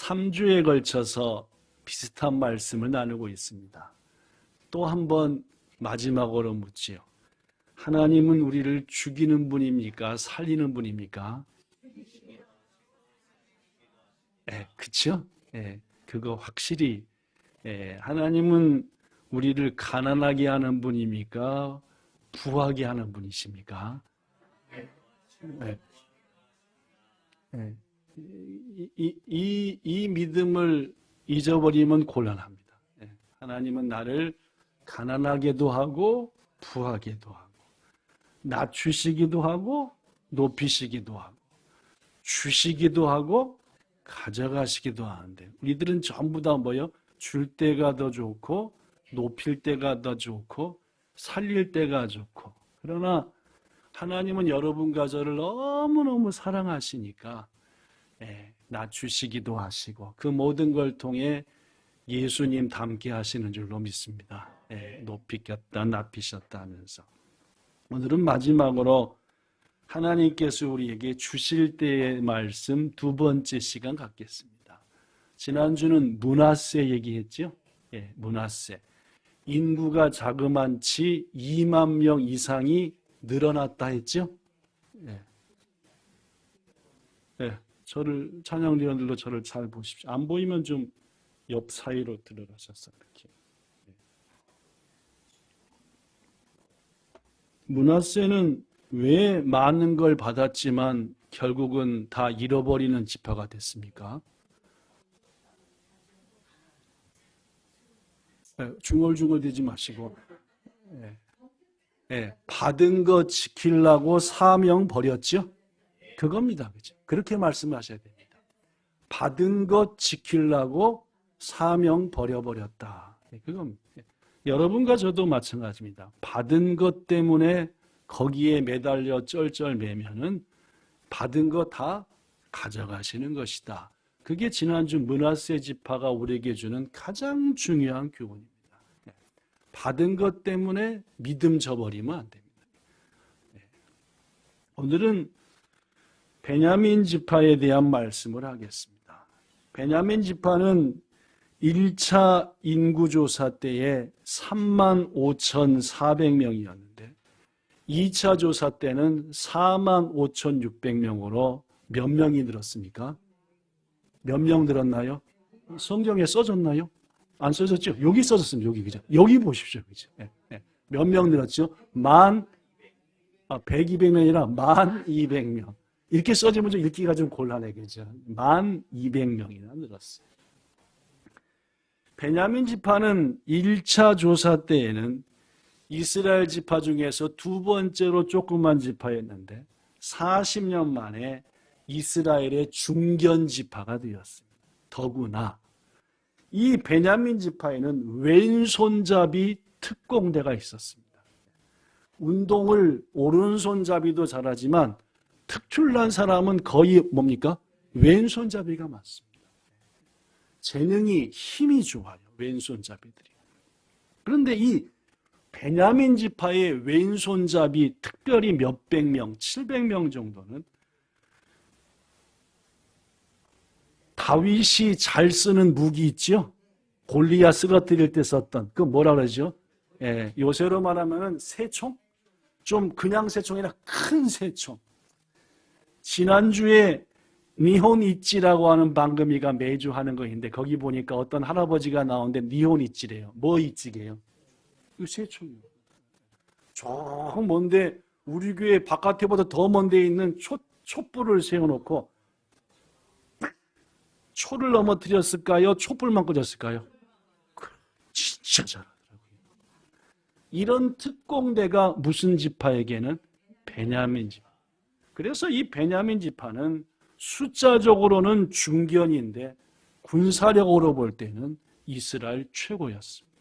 3주에 걸쳐서 비슷한 말씀을 나누고 있습니다. 또 한 번 마지막으로 묻지요. 하나님은 우리를 죽이는 분입니까? 살리는 분입니까? 그쵸? 그거 확실히. 하나님은 우리를 가난하게 하는 분입니까? 부하게 하는 분이십니까? 이 믿음을 잊어버리면 곤란합니다. 하나님은 나를 가난하게도 하고 부하게도 하고 낮추시기도 하고 높이시기도 하고 주시기도 하고 가져가시기도 하는데 우리들은 전부 다 뭐요? 줄 때가 더 좋고 높일 때가 더 좋고 살릴 때가 좋고 그러나 하나님은 여러분과 저를 너무너무 사랑하시니까 낮추시기도 하시고 그 모든 걸 통해 예수님 닮게 하시는 줄로 믿습니다. 높이셨다 낮히셨다 하면서 오늘은 마지막으로 하나님께서 우리에게 주실 때의 말씀 두 번째 시간 갖겠습니다. 지난주는 므낫세 얘기했죠? 므낫세. 인구가 자그만치 2만 명 이상이 늘어났다 했죠? 저를 찬양대원들로 저를 잘 보십시오. 안 보이면 좀 옆 사이로 들어가셔서 이렇게. 므낫세는 왜 많은 걸 받았지만 결국은 다 잃어버리는 지파가 됐습니까? 중얼중얼 대지 마시고 받은 거 지키려고 사명 버렸죠? 그겁니다. 그죠? 그렇게 말씀하셔야 됩니다. 받은 것 지키려고 사명 버려버렸다. 그겁니다. 여러분과 저도 마찬가지입니다. 받은 것 때문에 거기에 매달려 쩔쩔매면은 받은 거 다 가져가시는 것이다. 그게 지난주 므낫세 지파가 우리에게 주는 가장 중요한 교훈입니다. 받은 것 때문에 믿음 저버리면 안 됩니다. 오늘은 베냐민 지파에 대한 말씀을 하겠습니다. 베냐민 지파는 1차 인구조사 때에 35,400명이었는데 2차 조사 때는 45,600명으로 몇 명이 늘었습니까? 몇 명 늘었나요? 성경에 써졌나요? 안 써졌죠? 여기 써졌습니다. 여기 그죠? 여기 보십시오. 그죠? 몇 명 늘었죠? 100, 200명이 아니라 1,200명. 이렇게 써지면 좀 읽기가 좀 곤란해. 그죠? 1,200명이나 늘었어요. 베냐민 지파는 1차 조사 때에는 이스라엘 지파 중에서 두 번째로 조그만 지파였는데 40년 만에 이스라엘의 중견 지파가 되었습니다. 더구나 이 베냐민 지파에는 왼손잡이 특공대가 있었습니다. 운동을 오른손잡이도 잘하지만 특출난 사람은 거의 뭡니까? 왼손잡이가 많습니다. 재능이 힘이 좋아요. 왼손잡이들이. 그런데 이 베냐민 지파의 왼손잡이 특별히 몇백 명, 700명 정도는 다윗이 잘 쓰는 무기 있죠? 골리앗 쓰러뜨릴 때 썼던 그 뭐라 그러죠? 요새로 말하면 새총? 좀 그냥 새총이 아니라 큰 새총. 지난주에 니혼 이찌라고 하는 방금이가 매주 하는 거 있는데 거기 보니까 어떤 할아버지가 나오는데 니혼 이찌래요. 뭐 이찌게요? 이 새총이요. 저 먼데 우리 교회 바깥에보다 더 먼 데 있는 촛불을 세워놓고 초를 넘어뜨렸을까요? 촛불만 꽂았을까요? 진짜 잘하더라고요. 이런 특공대가 무슨 지파에게는 베냐민 지파. 그래서 이 베냐민 지파는 숫자적으로는 중견인데 군사력으로 볼 때는 이스라엘 최고였습니다.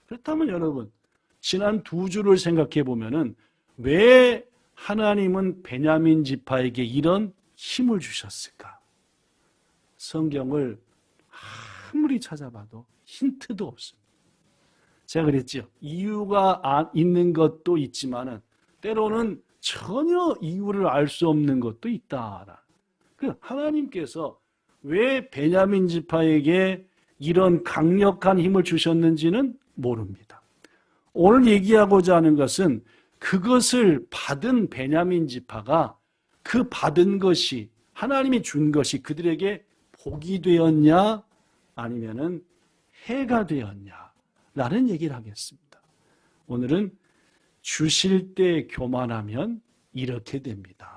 그렇다면 여러분, 지난 두 주를 생각해 보면은 왜 하나님은 베냐민 지파에게 이런 힘을 주셨을까? 성경을 아무리 찾아봐도 힌트도 없습니다. 제가 그랬죠. 이유가 있는 것도 있지만은 때로는 전혀 이유를 알 수 없는 것도 있다. 하나님께서 왜 베냐민 지파에게 이런 강력한 힘을 주셨는지는 모릅니다. 오늘 얘기하고자 하는 것은 그것을 받은 베냐민 지파가 그 받은 것이 하나님이 준 것이 그들에게 복이 되었냐 아니면은 해가 되었냐라는 얘기를 하겠습니다. 오늘은 주실 때 교만하면 이렇게 됩니다.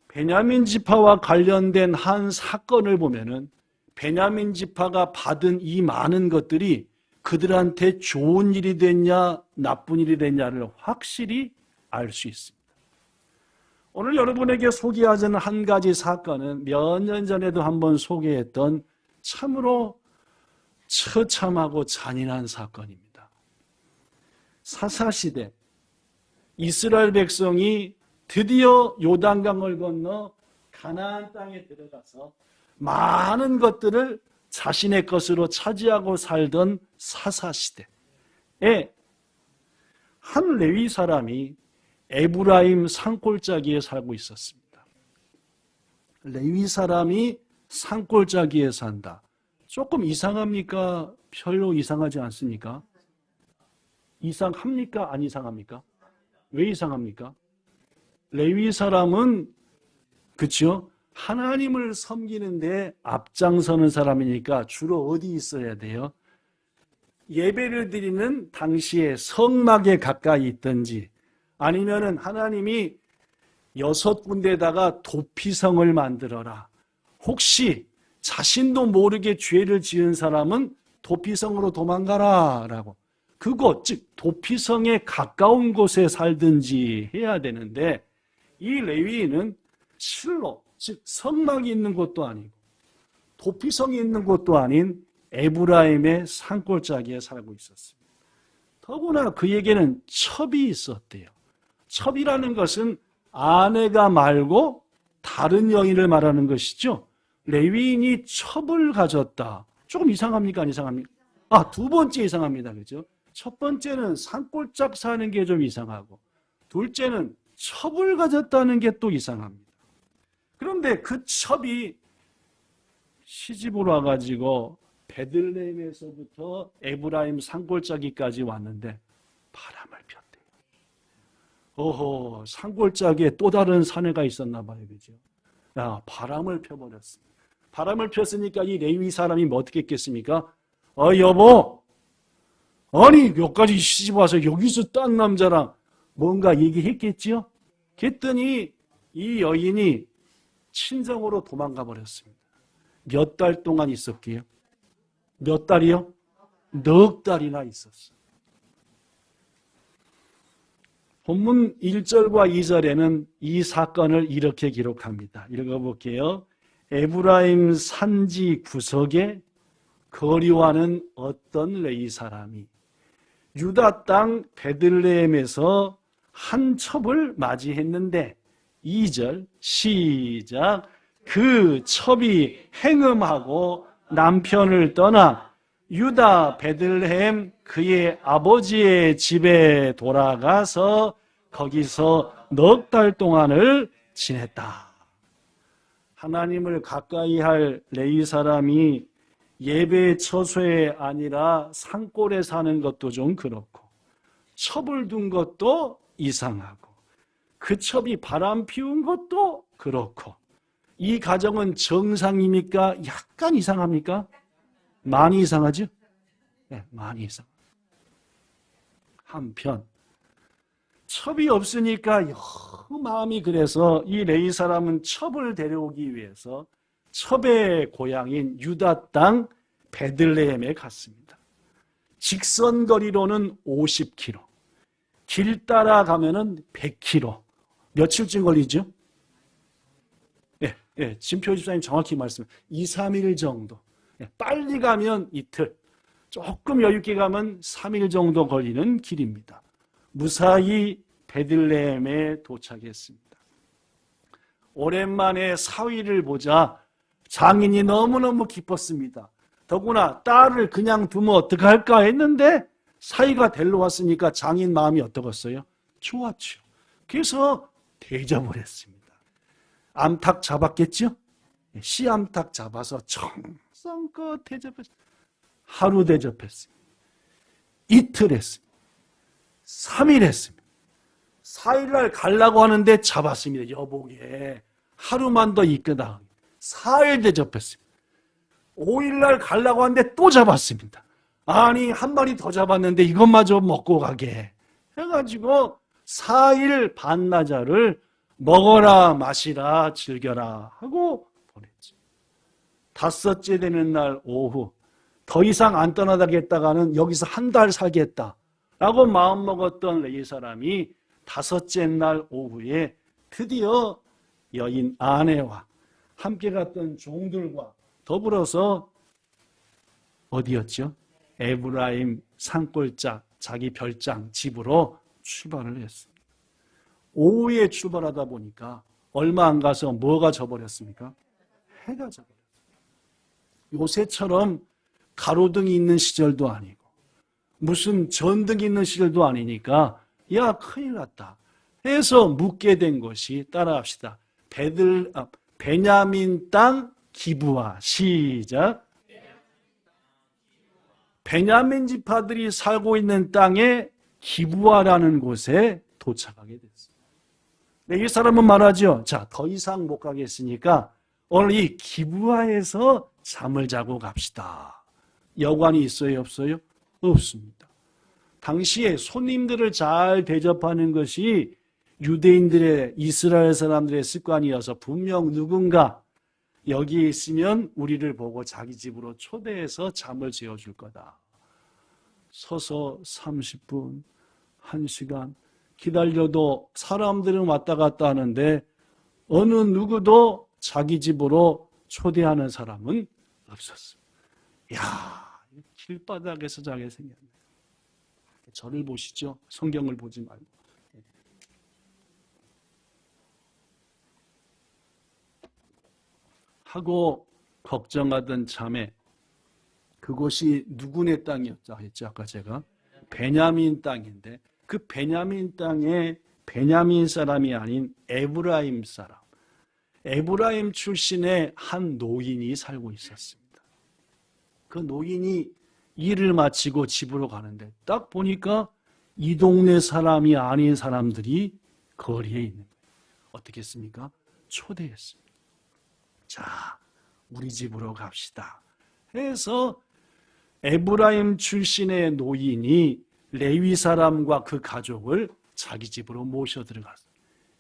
베냐민 지파와 관련된 한 사건을 보면은 베냐민 지파가 받은 이 많은 것들이 그들한테 좋은 일이 됐냐 나쁜 일이 됐냐를 확실히 알 수 있습니다. 오늘 여러분에게 소개하자는 한 가지 사건은 몇 년 전에도 한번 소개했던 참으로 처참하고 잔인한 사건입니다. 사사시대 이스라엘 백성이 드디어 요단강을 건너 가나안 땅에 들어가서 많은 것들을 자신의 것으로 차지하고 살던 사사시대에 한 레위 사람이 에브라임 산골짜기에 살고 있었습니다. 레위 사람이 산골짜기에 산다. 조금 이상합니까? 별로 이상하지 않습니까? 이상합니까? 안 이상합니까? 왜 이상합니까? 레위 사람은 그렇죠? 하나님을 섬기는데 앞장서는 사람이니까 주로 어디 있어야 돼요? 예배를 드리는 당시에 성막에 가까이 있든지 아니면은 하나님이 6군데다가 도피성을 만들어라. 혹시 자신도 모르게 죄를 지은 사람은 도피성으로 도망가라 라고. 그곳 즉 도피성에 가까운 곳에 살든지 해야 되는데 이 레위인은 실로 즉 성막이 있는 곳도 아니고 도피성이 있는 곳도 아닌 에브라임의 산골짜기에 살고 있었습니다. 더구나 그에게는 첩이 있었대요. 첩이라는 것은 아내가 말고 다른 여인을 말하는 것이죠. 레위인이 첩을 가졌다. 조금 이상합니까? 안 이상합니까? 두 번째 이상합니다. 그죠? 첫 번째는 산골짝 사는 게 좀 이상하고 둘째는 첩을 가졌다는 게 또 이상합니다. 그런데 그 첩이 시집으로 와가지고 베들레헴에서부터 에브라임 산골짜기까지 왔는데 바람을 폈대요. 산골짜기에 또 다른 사내가 있었나 봐요. 그죠? 바람을 펴버렸습니다. 바람을 폈으니까 이 레위 사람이 뭐 어떻게 했겠습니까? 여보, 아니 여기까지 시집 와서 여기서 딴 남자랑 뭔가 얘기했겠지요? 그랬더니 이 여인이 친정으로 도망가 버렸습니다. 몇 달 동안 있었게요? 몇 달이요? 넉 달이나 있었어요. 본문 1절과 2절에는 이 사건을 이렇게 기록합니다. 읽어볼게요. 에브라임 산지 구석에 거류하는 어떤 레위 사람이 유다 땅 베들레헴에서 한 첩을 맞이했는데 2절 시작. 그 첩이 행음하고 남편을 떠나 유다 베들레헴 그의 아버지의 집에 돌아가서 거기서 넉 달 동안을 지냈다. 하나님을 가까이 할 레위 사람이 예배 처소에 아니라 산골에 사는 것도 좀 그렇고 첩을 둔 것도 이상하고 그 첩이 바람 피운 것도 그렇고 이 가정은 정상입니까? 약간 이상합니까? 많이 이상하죠? 네, 많이 이상. 한편 첩이 없으니까 마음이 그래서 이 레위 사람은 첩을 데려오기 위해서 첩의 고향인 유다 땅 베들레헴에 갔습니다. 직선거리로는 50km, 길 따라 가면은 100km. 며칠쯤 걸리죠? 진표 집사님 정확히 말씀해. 2, 3일 정도. 빨리 가면 이틀, 조금 여유 있게 가면 3일 정도 걸리는 길입니다. 무사히 베들레헴에 도착했습니다. 오랜만에 사위를 보자 장인이 너무너무 기뻤습니다. 더구나 딸을 그냥 두면 어떡할까 했는데 사위가 데리러 왔으니까 장인 마음이 어떠겠어요? 좋았죠. 그래서 대접을 했습니다. 암탉 잡았겠죠? 씨 암탉 잡아서 정성껏 대접했어요. 하루 대접했어요. 이틀 했습니다. 3일 했습니다. 4일날 가려고 하는데 잡았습니다. 여보게 하루만 더 있거다. 4일 대접했습니다. 5일날 가려고 하는데 또 잡았습니다. 아니 한 마리 더 잡았는데 이것마저 먹고 가게 해가지고 4일 반나절을 먹어라 마시라 즐겨라 하고 보냈죠. 5째 되는 날 오후 더 이상 안 떠나다겠다가는 여기서 한 달 살겠다라고 마음먹었던 레위 사람이 5째 날 오후에 드디어 여인 아내와 함께 갔던 종들과 더불어서 어디였죠? 에브라임 산골짜 자기 별장 집으로 출발을 했습니다. 오후에 출발하다 보니까 얼마 안 가서 뭐가 져버렸습니까? 해가 져버렸습니다. 요새처럼 가로등이 있는 시절도 아니고 무슨 전등이 있는 시절도 아니니까 야 큰일 났다 해서 묻게 된 것이 따라합시다. 베냐민 땅 기브아. 시작. 베냐민 지파들이 살고 있는 땅에 기브아라는 곳에 도착하게 됐습니다. 이 사람은 말하죠. 자, 더 이상 못 가겠으니까 오늘 이 기브아에서 잠을 자고 갑시다. 여관이 있어요, 없어요? 없습니다. 당시에 손님들을 잘 대접하는 것이 유대인들의, 이스라엘 사람들의 습관이어서 분명 누군가 여기에 있으면 우리를 보고 자기 집으로 초대해서 잠을 재워줄 거다. 서서 30분, 1시간 기다려도 사람들은 왔다 갔다 하는데 어느 누구도 자기 집으로 초대하는 사람은 없었습니다. 이야, 길바닥에서 자게 생겼네. 저를 보시죠. 성경을 보지 말고. 하고 걱정하던 참에 그곳이 누구네 땅이었다 했죠. 아까 제가 베냐민 땅인데 그 베냐민 땅에 베냐민 사람이 아닌 에브라임 사람, 에브라임 출신의 한 노인이 살고 있었습니다. 그 노인이 일을 마치고 집으로 가는데 딱 보니까 이 동네 사람이 아닌 사람들이 거리에 있는 거예요. 어떻게 했습니까? 초대했습니다. 자, 우리 집으로 갑시다 해서 에브라임 출신의 노인이 레위 사람과 그 가족을 자기 집으로 모셔 들어갔어요.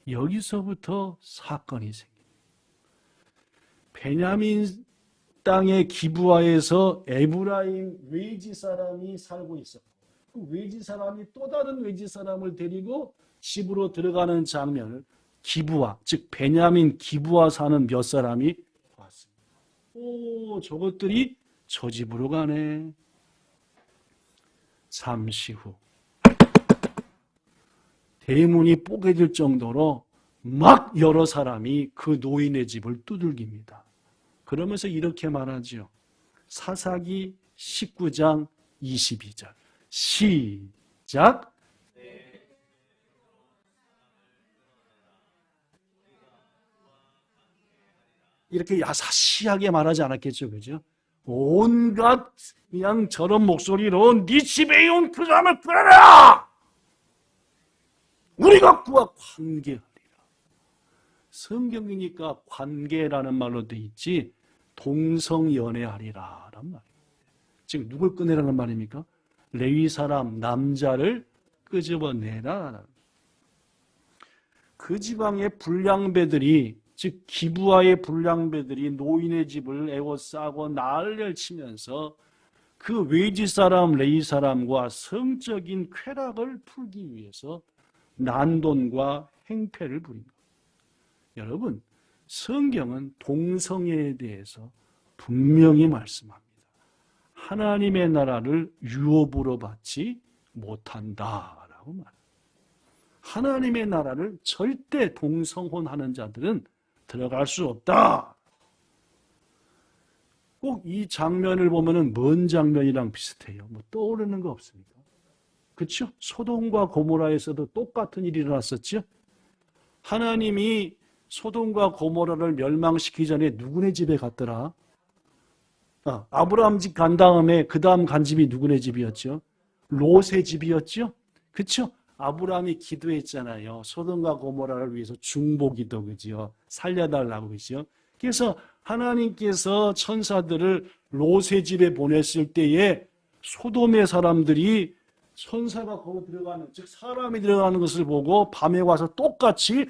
여기서부터 사건이 생깁니다. 베냐민 땅의 기브아에서 에브라임 외지 사람이 살고 있었고 그 외지 사람이 또 다른 외지 사람을 데리고 집으로 들어가는 장면을 기브아, 즉 베냐민 기브아 사는 몇 사람이 봤습니다. 오, 저것들이 저 집으로 가네. 잠시 후 대문이 뽀개질 정도로 막 여러 사람이 그 노인의 집을 두들깁니다. 그러면서 이렇게 말하죠. 사사기 19장 22절 시작. 이렇게 야사시하게 말하지 않았겠죠, 그죠? 온갖 그냥 저런 목소리로 네 집에 온 그 사람을 끌어라! 우리가 그와 관계하리라. 성경이니까 관계라는 말로 돼 있지 동성연애하리라 라는 말이에요. 지금 누굴 꺼내라는 말입니까? 레위 사람 남자를 끄집어내라. 그 지방의 불량배들이 즉 기브아의 불량배들이 노인의 집을 에워싸고 난리를 치면서 그 외지 사람 레위 사람과 성적인 쾌락을 풀기 위해서 난동과 행패를 부린 것. 여러분, 성경은 동성애에 대해서 분명히 말씀합니다. 하나님의 나라를 유업으로 받지 못한다라고 말합니다. 하나님의 나라를 절대 동성혼하는 자들은 들어갈 수 없다. 꼭 이 장면을 보면은 뭔 장면이랑 비슷해요. 뭐 떠오르는 거 없습니까? 그렇죠? 소돔과 고모라에서도 똑같은 일이 일어났었죠. 하나님이 소돔과 고모라를 멸망시키기 전에 누구네 집에 갔더라? 아브라함 집 간 다음에 그 다음 간 집이 누구네 집이었죠? 롯의 집이었죠? 그렇죠? 아브라함이 기도했잖아요. 소돔과 고모라를 위해서 중보기도, 그죠? 살려달라고, 그죠? 그래서 하나님께서 천사들을 롯의 집에 보냈을 때에 소돔의 사람들이 천사가 거기 들어가는, 즉 사람이 들어가는 것을 보고 밤에 와서 똑같이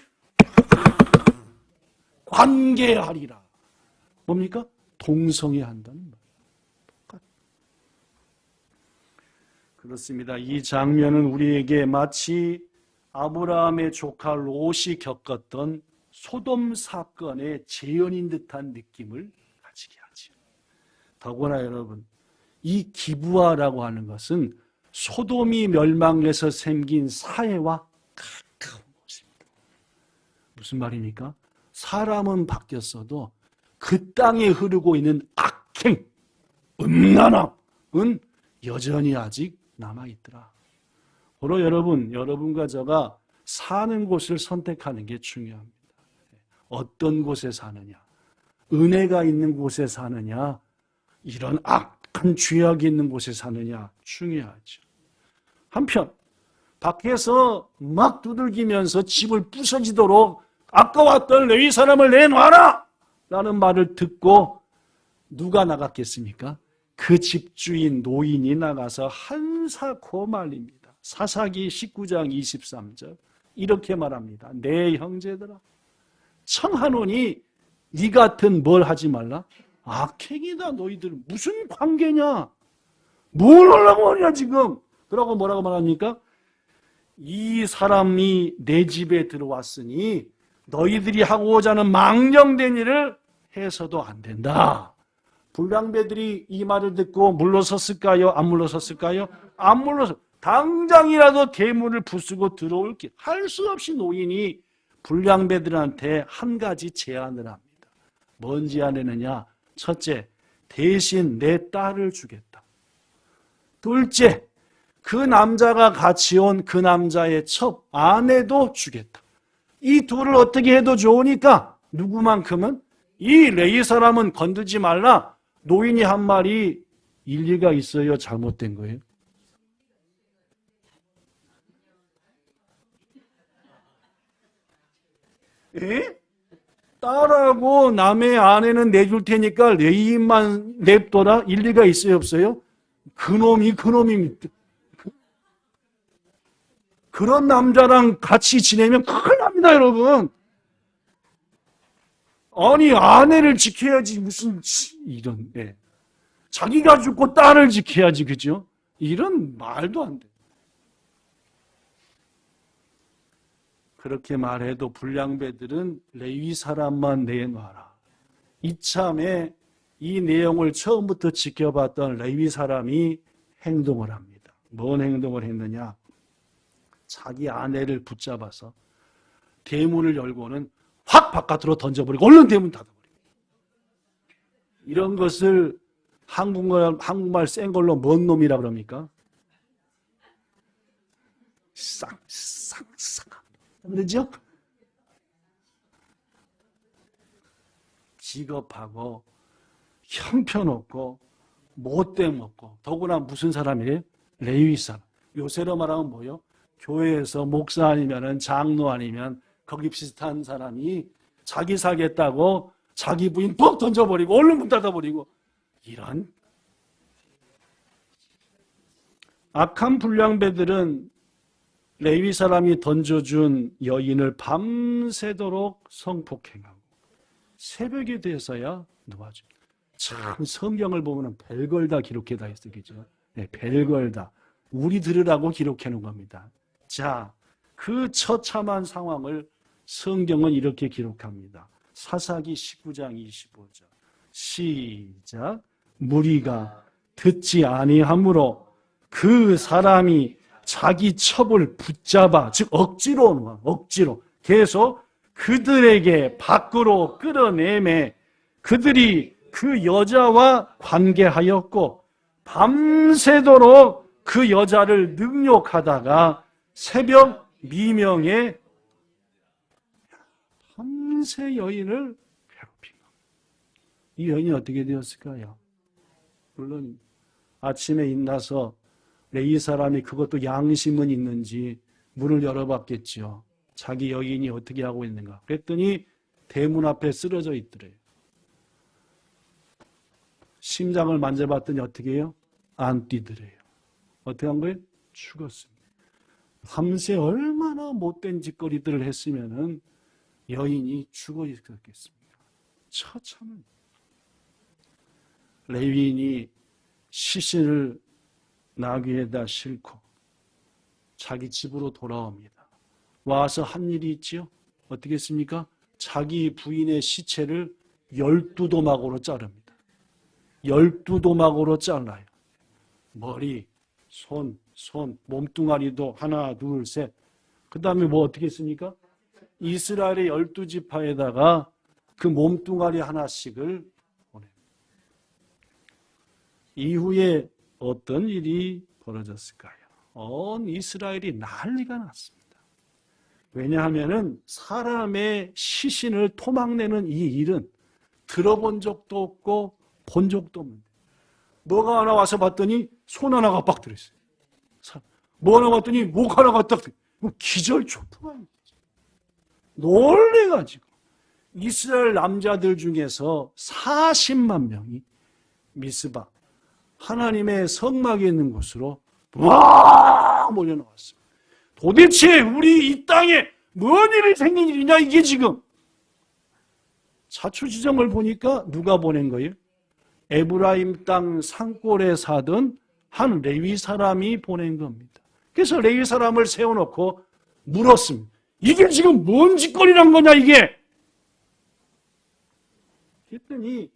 관계하리라. 뭡니까? 동성애한다는 말. 그렇습니다. 이 장면은 우리에게 마치 아브라함의 조카 롯이 겪었던 소돔 사건의 재현인 듯한 느낌을 가지게 하죠. 더구나 여러분, 이 기브아라고 하는 것은 소돔이 멸망해서 생긴 사해와 가까운 곳입니다. 무슨 말입니까? 사람은 바뀌었어도 그 땅에 흐르고 있는 악행, 음란함은 여전히 아직 남아있더라. 바로 여러분과 저가 사는 곳을 선택하는 게 중요합니다. 어떤 곳에 사느냐, 은혜가 있는 곳에 사느냐, 이런 악한 죄악이 있는 곳에 사느냐 중요하죠. 한편 밖에서 막 두들기면서 집을 부서지도록 아까 왔던 레위 사람을 내놔라! 라는 말을 듣고 누가 나갔겠습니까? 그 집주인 노인이 나가서 한사코 말립니다. 사사기 19장 23절 이렇게 말합니다. 내 형제들아, 청하노니 네 같은 뭘 하지 말라? 악행이다. 너희들 무슨 관계냐? 뭘 하려고 하냐 지금? 그러고 뭐라고 말합니까? 이 사람이 내 집에 들어왔으니 너희들이 하고자 하는 망령된 일을 해서도 안 된다. 불량배들이 이 말을 듣고 물러섰을까요? 안 물러섰을까요? 안 물러서. 당장이라도 대문을 부수고 들어올 길. 할 수 없이 노인이 불량배들한테 한 가지 제안을 합니다. 뭔 제안이느냐? 첫째, 대신 내 딸을 주겠다. 둘째, 그 남자가 같이 온 그 남자의 첩 아내도 주겠다. 이 둘을 어떻게 해도 좋으니까 누구만큼은 이 레위 사람은 건들지 말라. 노인이 한 말이 일리가 있어요? 잘못된 거예요? 에? 딸하고 남의 아내는 내줄 테니까 레위만 냅둬라? 일리가 있어요? 없어요? 그놈입니다. 그런 남자랑 같이 지내면 큰일 납니다, 여러분. 아니, 아내를 지켜야지, 무슨, 이런, 자기가 죽고 딸을 지켜야지, 그죠? 이런 말도 안 돼. 그렇게 말해도 불량배들은 레위 사람만 내놔라. 이참에 이 내용을 처음부터 지켜봤던 레위 사람이 행동을 합니다. 뭔 행동을 했느냐? 자기 아내를 붙잡아서 대문을 열고는 확 바깥으로 던져버리고 얼른 대문 닫아버리고. 이런 것을 한국말 센 걸로 뭔 놈이라 그럽니까? 쌍쌍쌍. 그러죠? 지겁하고 형편없고 못돼 먹고 더구나 무슨 사람이에요? 레위 사람. 요새로 말하면 뭐요? 교회에서 목사 아니면 장로 아니면 거기 비슷한 사람이 자기 사겠다고 자기 부인 뻑 던져버리고 얼른 문 닫아버리고 이런 악한 불량배들은 레위 사람이 던져준 여인을 밤새도록 성폭행하고 새벽이 돼서야 놓아줍니다. 참 성경을 보면 별걸 다 기록해 다 있어, 그죠? 네, 별걸 다 우리 들으라고 기록해 놓은 겁니다. 자, 그 처참한 상황을 성경은 이렇게 기록합니다. 사사기 19장 25절 시작. 무리가 듣지 아니하므로 그 사람이 자기 첩을 붙잡아, 즉 억지로 계속 그들에게 밖으로 끌어내매 그들이 그 여자와 관계하였고 밤새도록 그 여자를 능욕하다가 새벽 미명에 밤새 여인을 괴롭힌 겁니다. 이 여인이 어떻게 되었을까요? 물론 아침에 일어나서 레위 사람이 그것도 양심은 있는지 문을 열어봤겠죠. 자기 여인이 어떻게 하고 있는가. 그랬더니 대문 앞에 쓰러져 있더래요. 심장을 만져봤더니 어떻게 해요? 안 뛰더래요. 어떻게 한 거예요? 죽었습니다. 밤새 얼마나 못된 짓거리들을 했으면은 여인이 죽어 있었겠습니까? 처참한. 레위인이 시신을 나귀에다 싣고 자기 집으로 돌아옵니다. 와서 한 일이 있지요. 어떻게 했습니까? 자기 부인의 시체를 12도막으로 자릅니다. 12도막으로 잘라요. 머리, 손, 몸뚱아리도 하나, 둘, 셋. 그 다음에 뭐 어떻게 했습니까? 이스라엘의 12지파에다가 그 몸뚱아리 하나씩을 보내요. 이후에 어떤 일이 벌어졌을까요? 온 이스라엘이 난리가 났습니다. 왜냐하면 사람의 시신을 토막내는 이 일은 들어본 적도 없고 본 적도 없는데 뭐가 하나 와서 봤더니 손 하나가 빡 들어있어요. 뭐 하나 봤더니 목 하나가 딱 들어있어요. 기절초풍한 거죠. 놀래가지고 이스라엘 남자들 중에서 40만 명이 미스바 하나님의 성막이 있는 곳으로 와 몰려나왔습니다. 도대체 우리 이 땅에 뭔 일이 생긴 일이냐 이게 지금. 자초지정을 보니까 누가 보낸 거예요? 에브라임 땅 산골에 사던 한 레위 사람이 보낸 겁니다. 그래서 레위 사람을 세워놓고 물었습니다. 이게 지금 뭔 짓거리란 거냐 이게. 그랬더니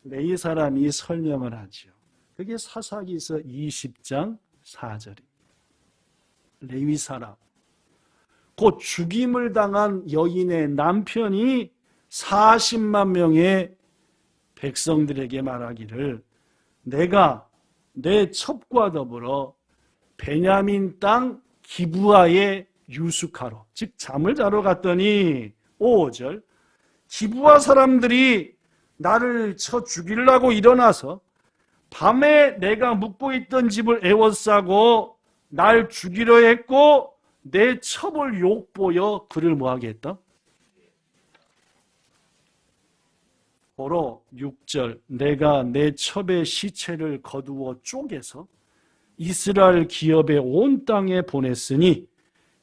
레위 사람이 설명을 하죠. 그게 사사기서 20장 4절입니다. 레위 사람, 곧 죽임을 당한 여인의 남편이 40만 명의 백성들에게 말하기를 내가 내 첩과 더불어 베냐민 땅 기브아에 유숙하러, 즉 잠을 자러 갔더니 5절 기브아 사람들이 나를 쳐 죽이려고 일어나서 밤에 내가 묵고 있던 집을 에워싸고 날 죽이려 했고 내 첩을 욕보여 그를 뭐하게 했다? 고로 6절 내가 내 첩의 시체를 거두어 쪼개서 이스라엘 기업의 온 땅에 보냈으니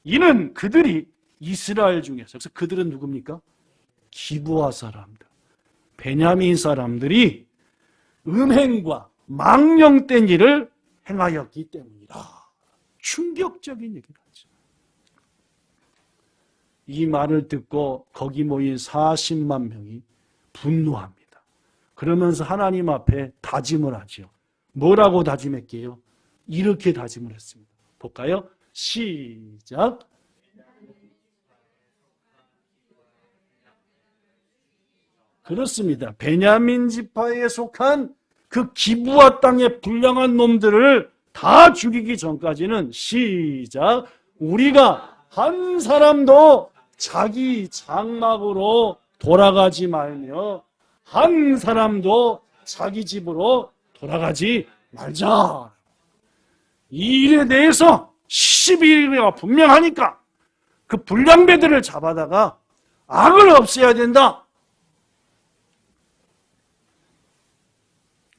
이는 그들이 이스라엘 중에서, 그래서 그들은 누굽니까? 기브아 사람들, 베냐민 사람들이 음행과 망령된 일을 행하였기 때문이다. 충격적인 얘기를 하죠. 이 말을 듣고 거기 모인 40만 명이 분노합니다. 그러면서 하나님 앞에 다짐을 하죠. 뭐라고 다짐했게요? 이렇게 다짐을 했습니다. 볼까요? 시작. 그렇습니다. 베냐민 지파에 속한 그 기브아 땅의 불량한 놈들을 다 죽이기 전까지는 시작. 우리가 한 사람도 자기 장막으로 돌아가지 말며 한 사람도 자기 집으로 돌아가지 말자. 이 일에 대해서 12일가 분명하니까 그 불량배들을 잡아다가 악을 없애야 된다.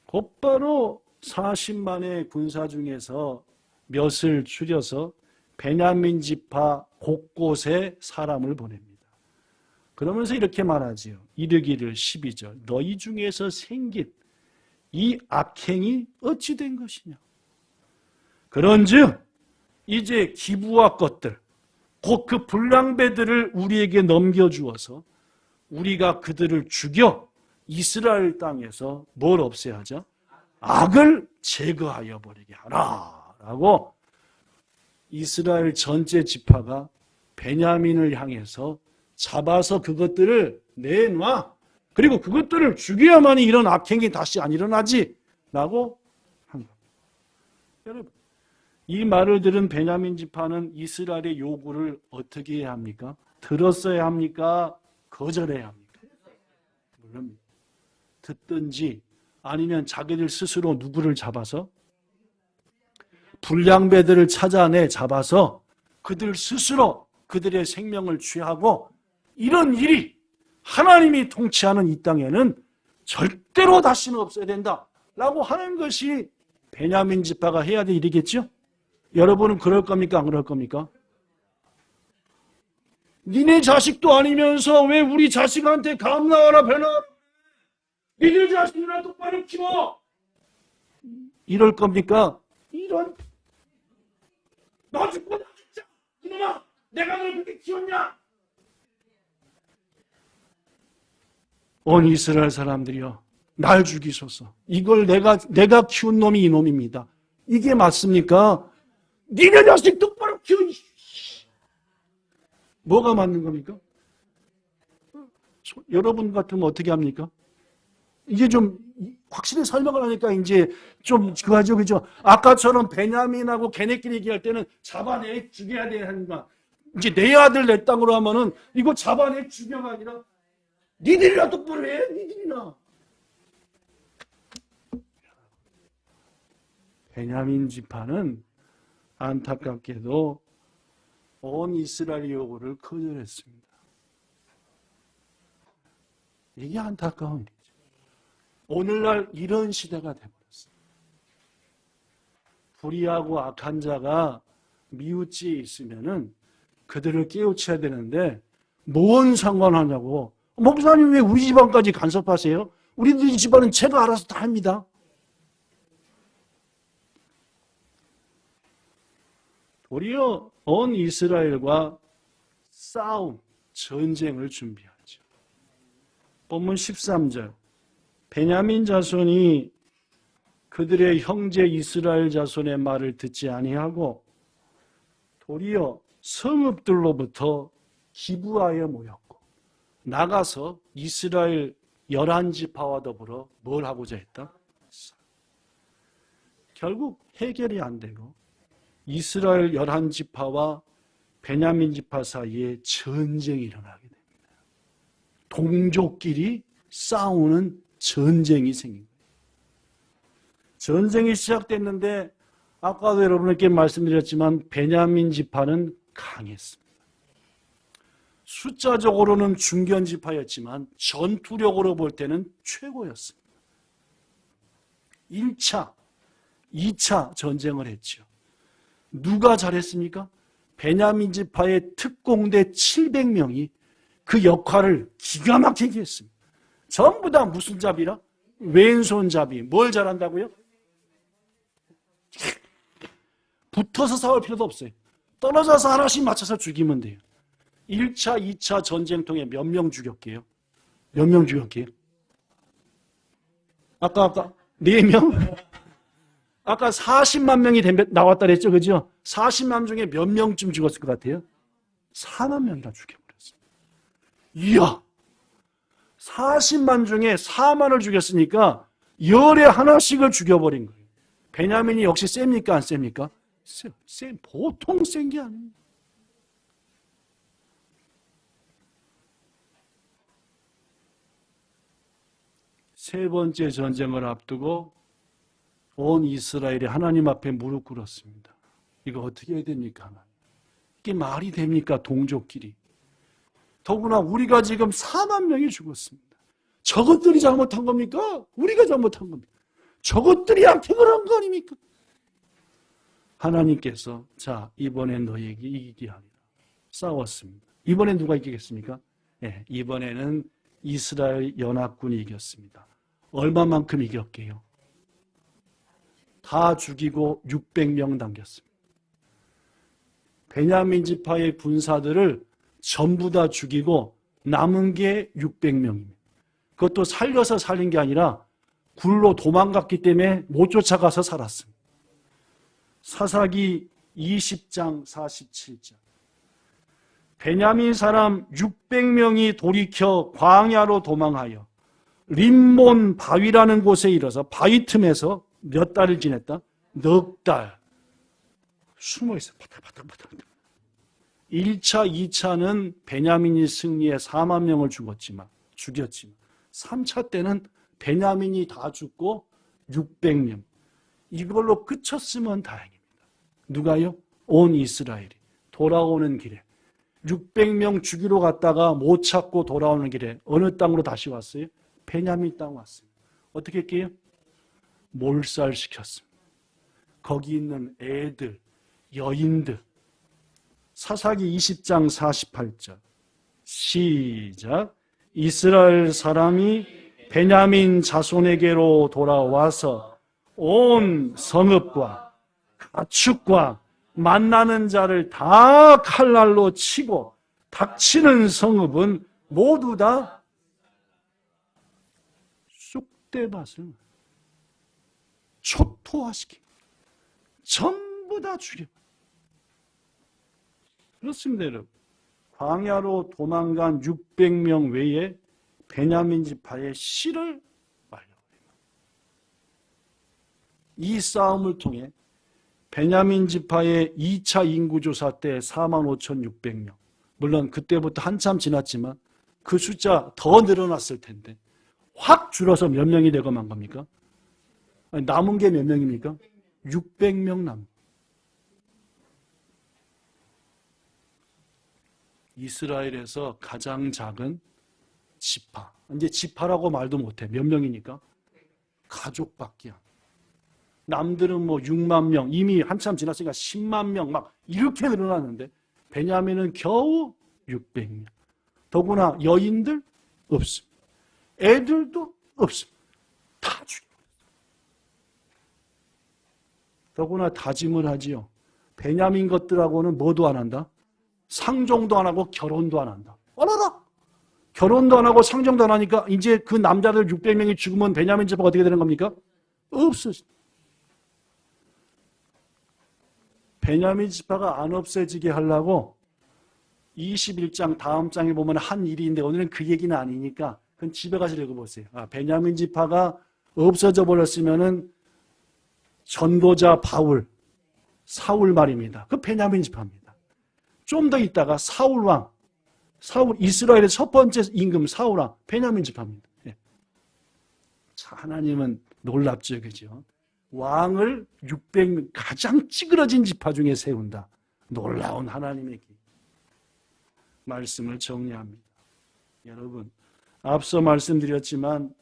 곧바로 40만의 군사 중에서 몇을 추려서 베냐민 지파 곳곳에 사람을 보냅니다. 그러면서 이렇게 말하지요. 이르기를 12절 너희 중에서 생긴 이 악행이 어찌 된 것이냐. 그런즉 이제 기브아 것들 곧 그 불량배들을 우리에게 넘겨주어서 우리가 그들을 죽여 이스라엘 땅에서 뭘 없애야 하죠? 악을 제거하여 버리게 하라 라고 이스라엘 전체 지파가 베냐민을 향해서 잡아서 그것들을 내놔. 그리고 그것들을 죽여야만이 이런 악행이 다시 안 일어나지 라고 한 겁니다. 여러분, 이 말을 들은 베냐민 지파는 이스라엘의 요구를 어떻게 해야 합니까? 들었어야 합니까? 거절해야 합니까? 물론 듣든지 아니면 자기들 스스로 누구를 잡아서 불량배들을 찾아내 잡아서 그들 스스로 그들의 생명을 취하고 이런 일이 하나님이 통치하는 이 땅에는 절대로 다시는 없어야 된다라고 하는 것이 베냐민 지파가 해야 될 일이겠죠? 여러분은 그럴 겁니까? 안 그럴 겁니까? 니네 자식도 아니면서 왜 우리 자식한테 감 나와라 배나? 니네 자식이나 똑바로 키워! 이럴 겁니까? 이런 너 죽고 나 죽자! 이놈아! 내가 널 그렇게 키웠냐? 온 이스라엘 사람들이여 날 죽이소서. 이걸 내가 키운 놈이 이놈입니다. 이게 맞습니까? 니네 자식 똑바로 키워. 뭐가 맞는 겁니까? 여러분 같으면 어떻게 합니까? 이제 좀 확실히 설명을 하니까 이제 좀 그거죠, 그죠? 아까처럼 베냐민하고 걔네끼리 얘기할 때는 잡아내 죽여야 되는 거. 이제 내 아들 내 땅으로 하면은 이거 잡아내 죽여가 아니라 니들이나 똑바로 해, 니들이나. 베냐민 지파는 안타깝게도 온 이스라엘 요구를 거절했습니다. 이게 안타까운 일이죠. 오늘날 이런 시대가 되어버렸어요. 불의하고 악한 자가 미우지에 있으면은 그들을 깨우쳐야 되는데 뭔 상관하냐고. 목사님 왜 우리 집안까지 간섭하세요? 우리들 집안은 제가 알아서 다 합니다. 도리어 온 이스라엘과 싸움, 전쟁을 준비하죠. 본문 13절 베냐민 자손이 그들의 형제 이스라엘 자손의 말을 듣지 아니하고 도리어 성읍들로부터 기브아에 모였고 나가서 이스라엘 11지파와 더불어 뭘 하고자 했다? 결국 해결이 안 되고 이스라엘 11지파와 베냐민 지파 사이에 전쟁이 일어나게 됩니다. 동족끼리 싸우는 전쟁이 생긴 거예요. 전쟁이 시작됐는데 아까도 여러분께 말씀드렸지만 베냐민 지파는 강했습니다. 숫자적으로는 중견 지파였지만 전투력으로 볼 때는 최고였습니다. 1차, 2차 전쟁을 했죠. 누가 잘했습니까? 베냐민 지파의 특공대 700명이 그 역할을 기가 막히게 했습니다. 전부 다 무슨 잡이라? 왼손잡이. 뭘 잘한다고요? 붙어서 싸울 필요도 없어요. 떨어져서 하나씩 맞춰서 죽이면 돼요. 1차, 2차 전쟁 통해 몇 명 죽였게요? 몇 명 죽였게요? 아까 4명? 아까 40만 명이 나왔다 그랬죠, 그죠? 40만 중에 몇 명쯤 죽었을 것 같아요? 4만 명이나 죽여버렸어요. 이야! 40만 중에 4만을 죽였으니까 열에 하나씩을 죽여버린 거예요. 베냐민이 역시 셉니까, 안 셉니까? 보통 센 게 아니에요. 세 번째 전쟁을 앞두고 온 이스라엘이 하나님 앞에 무릎 꿇었습니다. 이거 어떻게 해야 됩니까? 하나님? 이게 말이 됩니까? 동족끼리. 더구나 우리가 지금 4만 명이 죽었습니다. 저것들이 잘못한 겁니까? 우리가 잘못한 겁니까? 저것들이 악행을 한 거 아닙니까? 하나님께서 자 이번엔 너희에게 이기게 하리라. 싸웠습니다. 이번엔 누가 이기겠습니까? 네, 이번에는 이스라엘 연합군이 이겼습니다. 얼마만큼 이겼게요? 다 죽이고 600명 남겼습니다. 베냐민 지파의 군사들을 전부 다 죽이고 남은 게 600명입니다. 그것도 살려서 살린 게 아니라 굴로 도망갔기 때문에 못 쫓아가서 살았습니다. 사사기 20장 47장 베냐민 사람 600명이 돌이켜 광야로 도망하여 림몬 바위라는 곳에 이르러서 바위 틈에서 몇 달을 지냈다? 넉 달 숨어 있어. 바닥바닥. 1차, 2차는 베냐민이 승리해 4만 명을 죽였지만 3차 때는 베냐민이 다 죽고 600명. 이걸로 그쳤으면 다행입니다. 누가요? 온 이스라엘이 돌아오는 길에 600명 죽이러 갔다가 못 찾고 돌아오는 길에 어느 땅으로 다시 왔어요? 베냐민 땅 왔습니다. 어떻게 했게요? 몰살시켰습니다. 거기 있는 애들, 여인들. 사사기 20장 48절 시작. 이스라엘 사람이 베냐민 자손에게로 돌아와서 온 성읍과 가축과 만나는 자를 다 칼날로 치고 닥치는 성읍은 모두 다 쑥대밭을 초토화시킵니다. 전부 다 죽여. 그렇습니다, 여러분. 광야로 도망간 600명 외에 베냐민 지파의 씨를 말려버립니다. 이 싸움을 통해 베냐민 지파의 2차 인구조사 때 45,600명. 물론 그때부터 한참 지났지만 그 숫자 더 늘어났을 텐데 확 줄어서 몇 명이 되고 만 겁니까? 아니, 남은 게 몇 명입니까? 600명 남은. 이스라엘에서 가장 작은 지파. 이제 지파라고 말도 못해. 몇 명이니까? 가족밖에 안 돼. 남들은 뭐 6만 명, 이미 한참 지났으니까 10만 명 막 이렇게 늘어났는데 베냐민은 겨우 600명. 더구나 여인들 없습니다. 애들도 없습니다. 다 죽여버렸어요. 더구나 다짐을 하지요. 베냐민 것들하고는 뭐도 안 한다? 상종도 안 하고 결혼도 안 한다. 어라라! 결혼도 안 하고 상종도 안 하니까 이제 그 남자들 600명이 죽으면 베냐민 지파가 어떻게 되는 겁니까? 없어진다. 베냐민 지파가 안 없어지게 하려고 21장 다음 장에 보면 한 일인데 오늘은 그 얘기는 아니니까 그건 집에 가서 읽어보세요. 베냐민 지파가 없어져 버렸으면은 전도자 바울, 사울 말입니다. 그 베냐민 지파입니다. 좀 더 있다가 사울 왕, 이스라엘의 첫 번째 임금 사울 왕, 베냐민 지파입니다. 예. 자, 하나님은 놀랍죠, 그죠? 왕을 600명 가장 찌그러진 지파 중에 세운다. 놀라운 하나님의 길. 말씀을 정리합니다. 여러분, 앞서 말씀드렸지만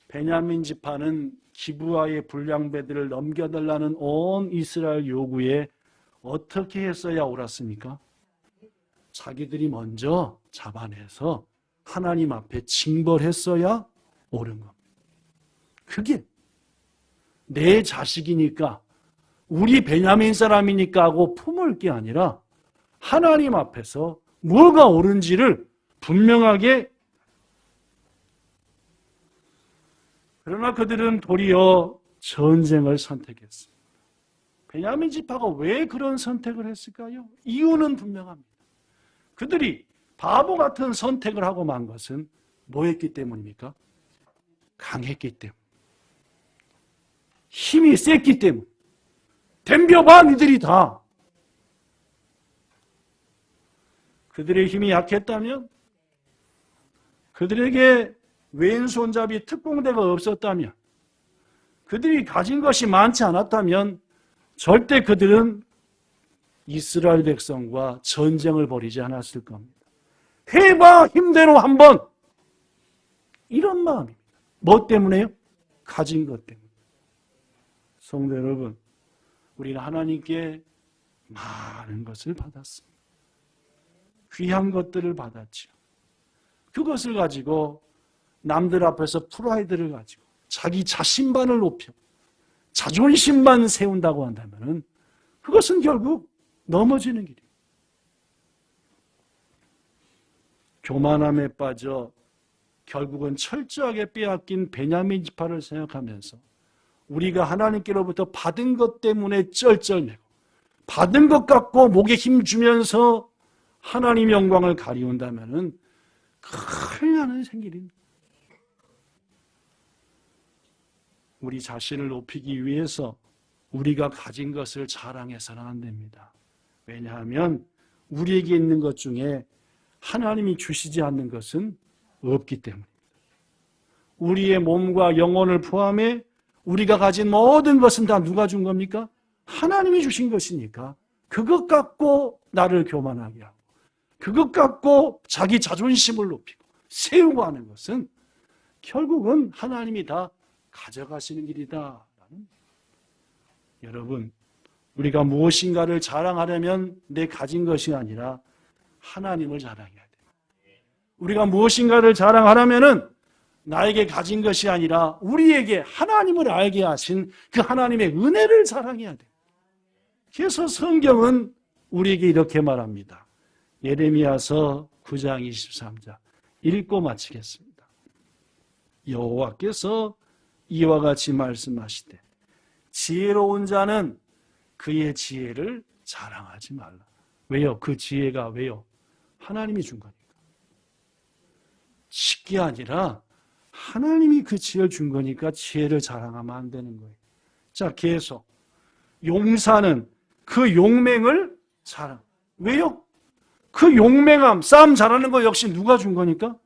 베냐민 지파는 기브아의 불량배들을 넘겨달라는 온 이스라엘 요구에 어떻게 했어야 옳았습니까? 자기들이 먼저 잡아내서 하나님 앞에 징벌했어야 옳은 겁니다. 그게 내 자식이니까 우리 베냐민 사람이니까 하고 품을 게 아니라 하나님 앞에서 뭐가 옳은지를 분명하게. 그러나 그들은 도리어 전쟁을 선택했습니다. 베냐민 지파가 왜 그런 선택을 했을까요? 이유는 분명합니다. 그들이 바보 같은 선택을 하고 만 것은 뭐였기 때문입니까? 강했기 때문. 힘이 셌기 때문. 덤벼봐 니들이 다. 그들의 힘이 약했다면, 그들에게 왼손잡이 특공대가 없었다면, 그들이 가진 것이 많지 않았다면 절대 그들은 이스라엘 백성과 전쟁을 벌이지 않았을 겁니다. 해봐 힘대로 한번. 이런 마음입니다. 뭐 때문에요? 가진 것 때문에. 성도 여러분, 우리는 하나님께 많은 것을 받았습니다. 귀한 것들을 받았죠. 그것을 가지고 남들 앞에서 프라이드를 가지고 자기 자신만을 높여 자존심만 세운다고 한다면 그것은 결국 넘어지는 길이에요. 교만함에 빠져 결국은 철저하게 빼앗긴 베냐민 지파를 생각하면서 우리가 하나님께로부터 받은 것 때문에 쩔쩔매고 받은 것 갖고 목에 힘 주면서 하나님 영광을 가리운다면 큰일 나는 생길입니다. 우리 자신을 높이기 위해서 우리가 가진 것을 자랑해서는 안 됩니다. 왜냐하면 우리에게 있는 것 중에 하나님이 주시지 않는 것은 없기 때문입니다. 우리의 몸과 영혼을 포함해 우리가 가진 모든 것은 다 누가 준 겁니까? 하나님이 주신 것이니까 그것 갖고 나를 교만하게 하고 그것 갖고 자기 자존심을 높이고 세우고 하는 것은 결국은 하나님이 다 가져가시는 길이다. 여러분, 우리가 무엇인가를 자랑하려면 내 가진 것이 아니라 하나님을 자랑해야 돼요. 우리가 무엇인가를 자랑하려면 나에게 가진 것이 아니라 우리에게 하나님을 알게 하신 그 하나님의 은혜를 자랑해야 돼요. 그래서 성경은 우리에게 이렇게 말합니다. 예레미야서 9장 23절 읽고 마치겠습니다. 여호와께서 이와 같이 말씀하시되 지혜로운 자는 그의 지혜를 자랑하지 말라. 왜요? 그 지혜가 왜요? 하나님이 준 거니까. 쉽게 아니라 하나님이 그 지혜를 준 거니까 지혜를 자랑하면 안 되는 거예요. 자, 계속. 용사는 그 용맹을 자랑. 왜요? 그 용맹함, 싸움 잘하는 거 역시 누가 준 거니까?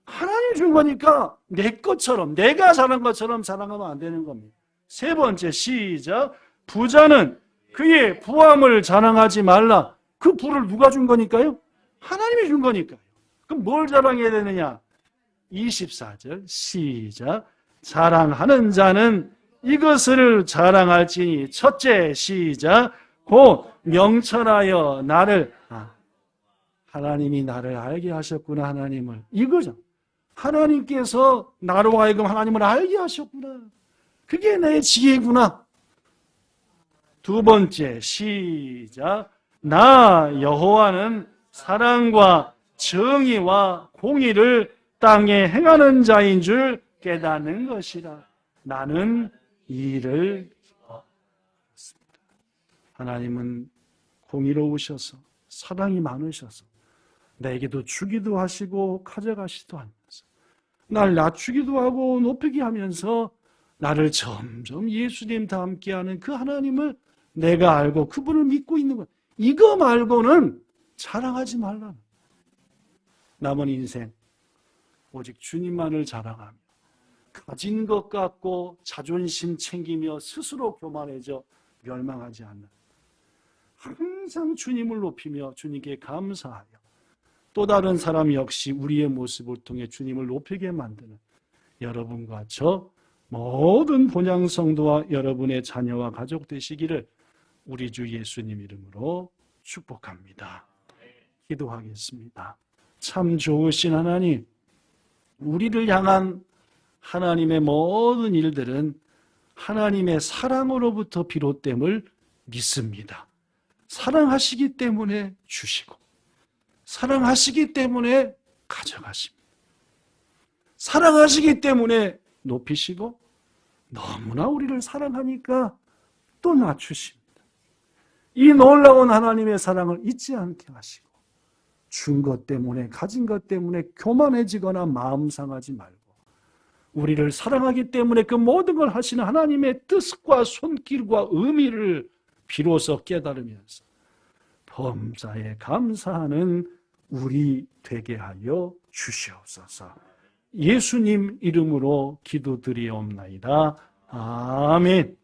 하나님이 준 거니까 내 것처럼, 내가 잘한 것처럼 자랑하면 안 되는 겁니다. 세 번째, 시작. 부자는 그의 부함을 자랑하지 말라. 그 부를 누가 준 거니까요? 하나님이 준 거니까요. 그럼 뭘 자랑해야 되느냐? 24절 시작. 자랑하는 자는 이것을 자랑할지니 첫째 시작. 곧 명철하여 나를 하나님이 나를 알게 하셨구나. 하나님을 이거죠. 하나님께서 나로 하여금 하나님을 알게 하셨구나. 그게 내 지혜구나. 두 번째 시작. 나 여호와는 사랑과 정의와 공의를 땅에 행하는 자인 줄 깨닫는 것이라. 나는 이를 기뻐했습니다. 하나님은 공의로우셔서 사랑이 많으셔서 내게도 주기도 하시고 가져가시도 하면서 날 낮추기도 하고 높이게 하면서 나를 점점 예수님 닮게 그 하나님을 내가 알고 그분을 믿고 있는 것. 이거 말고는 자랑하지 말라. 남은 인생 오직 주님만을 자랑하며 가진 것 갖고 자존심 챙기며 스스로 교만해져 멸망하지 않는, 항상 주님을 높이며 주님께 감사하여 또 다른 사람 역시 우리의 모습을 통해 주님을 높이게 만드는 여러분과 저 모든 본향 성도와 여러분의 자녀와 가족 되시기를 우리 주 예수님 이름으로 축복합니다. 기도하겠습니다. 참 좋으신 하나님, 우리를 향한 하나님의 모든 일들은 하나님의 사랑으로부터 비롯됨을 믿습니다. 사랑하시기 때문에 주시고 사랑하시기 때문에 가져가십니다. 사랑하시기 때문에 높이시고 너무나 우리를 사랑하니까 또 낮추십니다. 이 놀라운 하나님의 사랑을 잊지 않게 하시고 준 것 때문에, 가진 것 때문에 교만해지거나 마음 상하지 말고 우리를 사랑하기 때문에 그 모든 걸 하시는 하나님의 뜻과 손길과 의미를 비로소 깨달으면서 범사에 감사하는 우리 되게 하여 주시옵소서. 예수님 이름으로 기도드리옵나이다. 아멘.